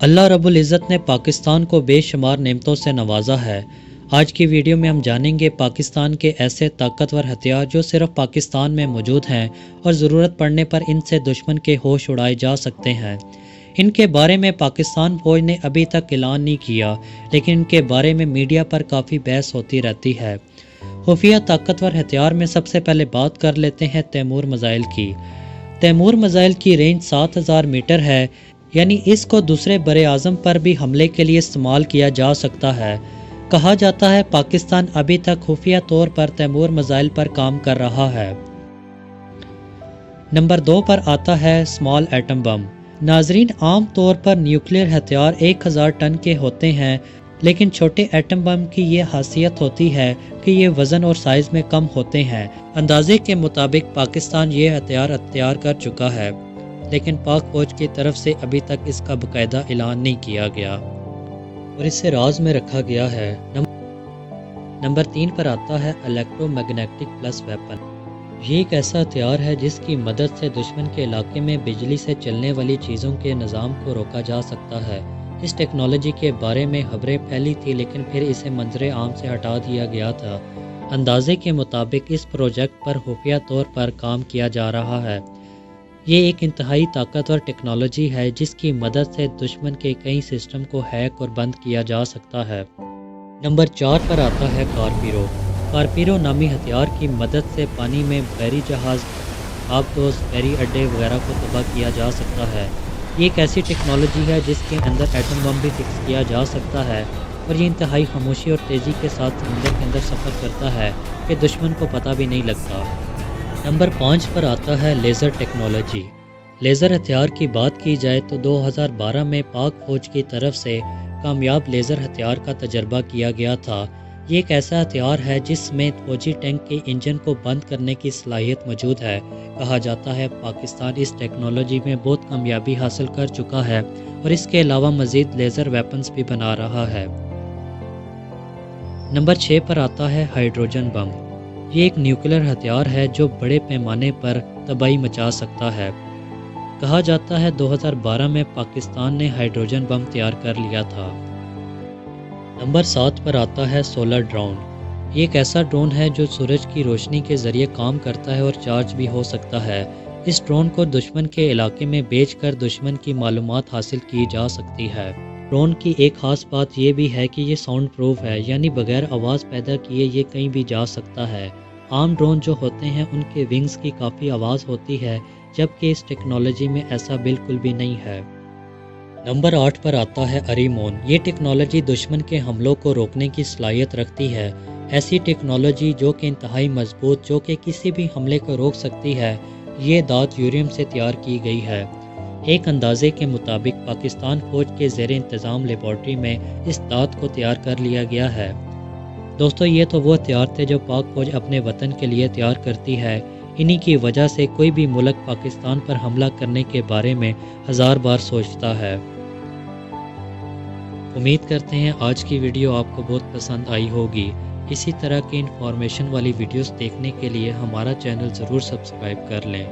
اللہ رب العزت نے پاکستان کو بے شمار نعمتوں سے نوازا ہے۔ آج کی ویڈیو میں ہم جانیں گے پاکستان کے ایسے طاقتور ہتھیار جو صرف پاکستان میں موجود ہیں اور ضرورت پڑنے پر ان سے دشمن کے ہوش اڑائے جا سکتے ہیں۔ ان کے بارے میں پاکستان فوج نے ابھی تک اعلان نہیں کیا، لیکن ان کے بارے میں میڈیا پر کافی بحث ہوتی رہتی ہے۔ خفیہ طاقتور ہتھیار میں سب سے پہلے بات کر لیتے ہیں تیمور میزائل کی۔ تیمور میزائل کی رینج 7000 میٹر ہے، یعنی اس کو دوسرے بر اعظم پر بھی حملے کے لیے استعمال کیا جا سکتا ہے۔ کہا جاتا ہے پاکستان ابھی تک خفیہ طور پر تیمور میزائل پر کام کر رہا ہے۔ نمبر 2 پر آتا ہے اسمال ایٹم بم۔ ناظرین، عام طور پر نیوکلیئر ہتھیار 1000 ٹن کے ہوتے ہیں، لیکن چھوٹے ایٹم بم کی یہ خاصیت ہوتی ہے کہ یہ وزن اور سائز میں کم ہوتے ہیں۔ اندازے کے مطابق پاکستان یہ ہتھیار اختیار کر چکا ہے، لیکن پاک فوج کی طرف سے ابھی تک اس کا باقاعدہ اعلان نہیں کیا گیا اور اسے راز میں رکھا گیا ہے۔ نمبر 3 پر آتا ہے الیکٹرو میگنیٹک پلس ویپن۔ یہ ایک ایسا ہتھیار ہے جس کی مدد سے دشمن کے علاقے میں بجلی سے چلنے والی چیزوں کے نظام کو روکا جا سکتا ہے۔ اس ٹیکنالوجی کے بارے میں خبریں پھیلی تھی، لیکن پھر اسے منظر عام سے ہٹا دیا گیا تھا۔ اندازے کے مطابق اس پروجیکٹ پر خفیہ طور پر کام کیا جا رہا ہے۔ یہ ایک انتہائی طاقتور ٹیکنالوجی ہے جس کی مدد سے دشمن کے کئی سسٹم کو ہیک اور بند کیا جا سکتا ہے۔ نمبر 4 پر آتا ہے کارپیرو۔ کارپیرو نامی ہتھیار کی مدد سے پانی میں بحری جہاز، آبدوز، بحری اڈے وغیرہ کو تباہ کیا جا سکتا ہے۔ یہ ایک ایسی ٹیکنالوجی ہے جس کے اندر ایٹم بم بھی فکس کیا جا سکتا ہے، اور یہ انتہائی خاموشی اور تیزی کے ساتھ سمندر کے اندر سفر کرتا ہے کہ دشمن کو پتہ بھی نہیں لگتا۔ نمبر 5 پر آتا ہے لیزر ٹیکنالوجی۔ لیزر ہتھیار کی بات کی جائے تو 2012 میں پاک فوج کی طرف سے کامیاب لیزر ہتھیار کا تجربہ کیا گیا تھا۔ یہ ایک ایسا ہتھیار ہے جس میں فوجی ٹینک کے انجن کو بند کرنے کی صلاحیت موجود ہے۔ کہا جاتا ہے پاکستان اس ٹیکنالوجی میں بہت کامیابی حاصل کر چکا ہے اور اس کے علاوہ مزید لیزر ویپنز بھی بنا رہا ہے۔ نمبر 6 پر آتا ہے ہائیڈروجن بم۔ یہ ایک نیوکلیئر ہتھیار ہے جو بڑے پیمانے پر تباہی مچا سکتا ہے۔ کہا جاتا ہے 2012 میں پاکستان نے ہائیڈروجن بم تیار کر لیا تھا۔ نمبر 7 پر آتا ہے سولر ڈرون۔ یہ ایک ایسا ڈرون ہے جو سورج کی روشنی کے ذریعے کام کرتا ہے اور چارج بھی ہو سکتا ہے۔ اس ڈرون کو دشمن کے علاقے میں بیچ کر دشمن کی معلومات حاصل کی جا سکتی ہے۔ ڈرون کی ایک خاص بات یہ بھی ہے کہ یہ ساؤنڈ پروف ہے، یعنی بغیر آواز پیدا کیے یہ کہیں بھی جا سکتا ہے۔ عام ڈرون جو ہوتے ہیں ان کے ونگز کی کافی آواز ہوتی ہے، جبکہ اس ٹیکنالوجی میں ایسا بالکل بھی نہیں ہے۔ نمبر 8 پر آتا ہے اریمون۔ یہ ٹیکنالوجی دشمن کے حملوں کو روکنے کی صلاحیت رکھتی ہے۔ ایسی ٹیکنالوجی جو کہ انتہائی مضبوط، جو کہ کسی بھی حملے کو روک سکتی ہے، یہ دھات یوریم سے تیار کی گئی ہے۔ ایک اندازے کے مطابق پاکستان فوج کے زیر انتظام لیبارٹری میں اس دھات کو تیار کر لیا گیا ہے۔ دوستو، یہ تو وہ ہتھیار تھے جو پاک فوج اپنے وطن کے لیے تیار کرتی ہے۔ انہی کی وجہ سے کوئی بھی ملک پاکستان پر حملہ کرنے کے بارے میں 1000 بار سوچتا ہے۔ امید کرتے ہیں آج کی ویڈیو آپ کو بہت پسند آئی ہوگی۔ اسی طرح کی انفارمیشن والی ویڈیوز دیکھنے کے لیے ہمارا چینل ضرور سبسکرائب کر لیں۔